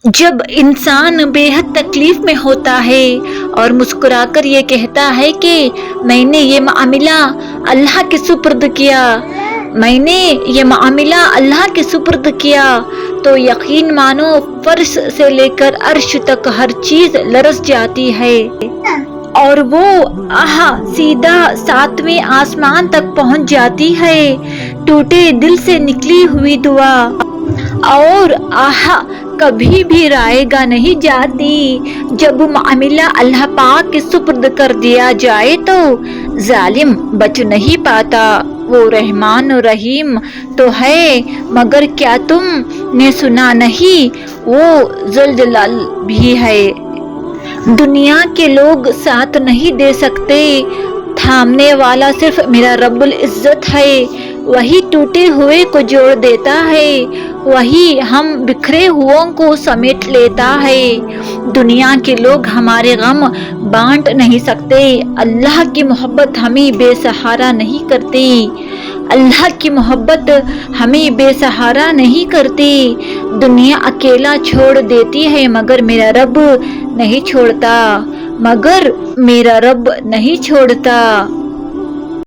جب انسان بے حد تکلیف میں ہوتا ہے اور مسکرا کر یہ کہتا ہے کہ میں نے یہ معاملہ اللہ کے سپرد کیا، میں نے یہ معاملہ اللہ کے سپرد کیا، تو یقین مانو فرش سے لے کر عرش تک ہر چیز لرز جاتی ہے اور وہ سیدھا 7ویں آسمان تک پہنچ جاتی ہے۔ ٹوٹے دل سے نکلی ہوئی دعا اور کبھی بھی رائے گا نہیں جاتی۔ جب معاملہ اللہ پاک کے سپرد کر دیا جائے تو ظالم بچ نہیں پاتا۔ وہ رحمان و رحیم تو ہے، مگر کیا تم نے سنا نہیں، وہ ذوالجلال بھی ہے۔ دنیا کے لوگ ساتھ نہیں دے سکتے، تھامنے والا صرف میرا رب العزت ہے۔ وہی ٹوٹے ہوئے کو جوڑ دیتا ہے، وہی ہم بکھرے ہوئوں کو سمیٹ لیتا ہے۔ دنیا کے لوگ ہمارے غم بانٹ نہیں سکتے، اللہ کی محبت ہمیں بے سہارا نہیں کرتی، اللہ کی محبت ہمیں بے سہارا نہیں کرتی۔ دنیا اکیلا چھوڑ دیتی ہے مگر میرا رب نہیں چھوڑتا، مگر میرا رب نہیں چھوڑتا۔